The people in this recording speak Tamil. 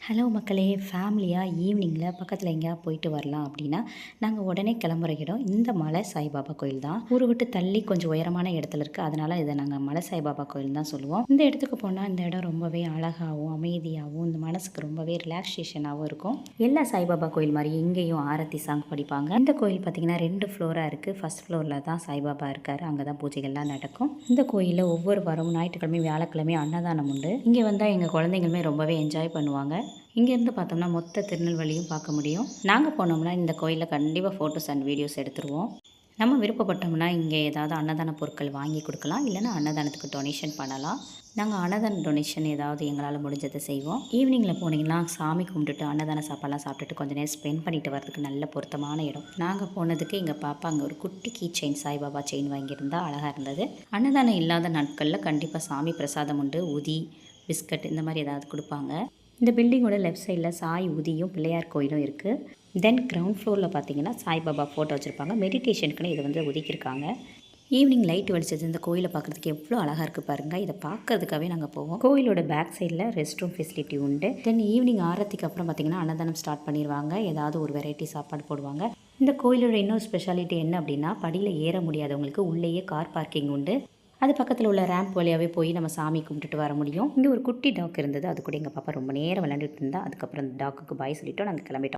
ஹலோ மக்களே, ஃபேமிலியாக ஈவினிங்கில் பக்கத்தில் எங்கேயா போயிட்டு வரலாம் அப்படின்னா நாங்கள் உடனே கிளம்புற இடம் இந்த மலை சாய்பாபா கோயில் தான். ஊரை விட்டு தள்ளி கொஞ்சம் உயரமான இடத்துல இருக்குது. அதனால் இதை நாங்கள் மலை சாய்பாபா கோயில் தான் சொல்லுவோம். இந்த இடத்துக்கு போனால் இந்த இடம் ரொம்பவே அழகாகவும் அமைதியாகவும் இந்த மனசுக்கு ரொம்பவே ரிலாக்ஸேஷனாகவும் இருக்கும். எல்லா சாய்பாபா கோயில் மாதிரி இங்கேயும் ஆரத்தி சாங் படிப்பாங்க. இந்த கோயில் பார்த்திங்கன்னா 2 ஃப்ளோராக இருக்குது. ஃபர்ஸ்ட் ஃப்ளோரில் தான் சாய்பாபா இருக்கார். அங்கே தான் பூஜைகள்லாம் நடக்கும். இந்த கோயிலில் ஒவ்வொரு வாரமும் ஞாயிற்றுக்கிழமை வியாழக்கிழமை அன்னதானம் உண்டு. இங்கே வந்தால் எங்கள் குழந்தைங்களுமே ரொம்பவே என்ஜாய் பண்ணுவாங்க. இங்கேருந்து பார்த்தோம்னா மொத்த திருநெல்வேலியும் பார்க்க முடியும். நாங்கள் போனோம்னா இந்த கோயிலில் கண்டிப்பாக ஃபோட்டோஸ் அண்ட் வீடியோஸ் எடுத்துருவோம். நம்ம விருப்பப்பட்டோம்னா இங்கே ஏதாவது அன்னதான பொருட்கள் வாங்கி கொடுக்கலாம், இல்லைனா அன்னதானத்துக்கு டொனேஷன் பண்ணலாம். நாங்கள் அன்னதான டொனேஷன் ஏதாவது எங்களால் முடிஞ்சதை செய்வோம். ஈவினிங்கில் போனீங்கன்னா சாமி கும்பிட்டுட்டு அன்னதான சாப்பாடெலாம் சாப்பிட்டுட்டு கொஞ்சம் நேரம் ஸ்பெண்ட் பண்ணிட்டு வரதுக்கு நல்ல பொருத்தமான இடம். நாங்கள் போனதுக்கு எங்கள் பாப்பா அங்கே ஒரு குட்டி கீ செயின் சாய்பாபா செயின் வாங்கியிருந்தா அழகாக இருந்தது. அன்னதானம் இல்லாத நாட்களில் கண்டிப்பாக சாமி பிரசாதம் உண்டு. உதி, பிஸ்கட் இந்த மாதிரி ஏதாவது கொடுப்பாங்க. இந்த பில்டிங்கோட லெஃப்ட் சைடில் சாய் உதியும் பிள்ளையார் கோயிலும் இருக்குது. தென் கிரவுண்ட் ஃப்ளோரில் பார்த்தீங்கன்னா சாய்பாபா ஃபோட்டோ வச்சுருப்பாங்க. மெடிடேஷனுக்குன்னு இதை வந்து ஒதுக்கியிருக்காங்க. ஈவினிங் லைட் வடிச்சது இந்த கோயிலை பார்க்குறதுக்கு எவ்வளோ அழகாக இருக்குது பாருங்கள். இதை பார்க்கறதுக்காகவே நாங்கள் போவோம். கோயிலோட பேக் சைடில் ரெஸ்ட் ரூம் ஃபெசிலிட்டி உண்டு. தென் ஈவினிங் ஆரத்திக்கு அப்புறம் பார்த்திங்கன்னா அன்னதானம் ஸ்டார்ட் பண்ணிடுவாங்க. ஏதாவது ஒரு வெரைட்டி சாப்பாடு போடுவாங்க. இந்த கோயிலோட இன்னொரு ஸ்பெஷாலிட்டி என்ன அப்படின்னா, படியில் ஏற முடியாதவங்களுக்கு உள்ளேயே கார் பார்க்கிங் உண்டு. அது பக்கத்தில் உள்ள ரேம்ப் வழியாகவே போய் நம்ம சாமி கும்பிட்டுட்டு வர முடியும். இங்கே ஒரு குட்டி டாக் இருந்தது. அது கூட எங்கள் பாப்பா ரொம்ப நேரம் விளையாண்டுட்டு இருந்தா. அதுக்கப்புறம் அந்த டாக்குக்கு பாய் சொல்லிவிட்டோம். நாங்கள் கிளம்பிட்டோம்.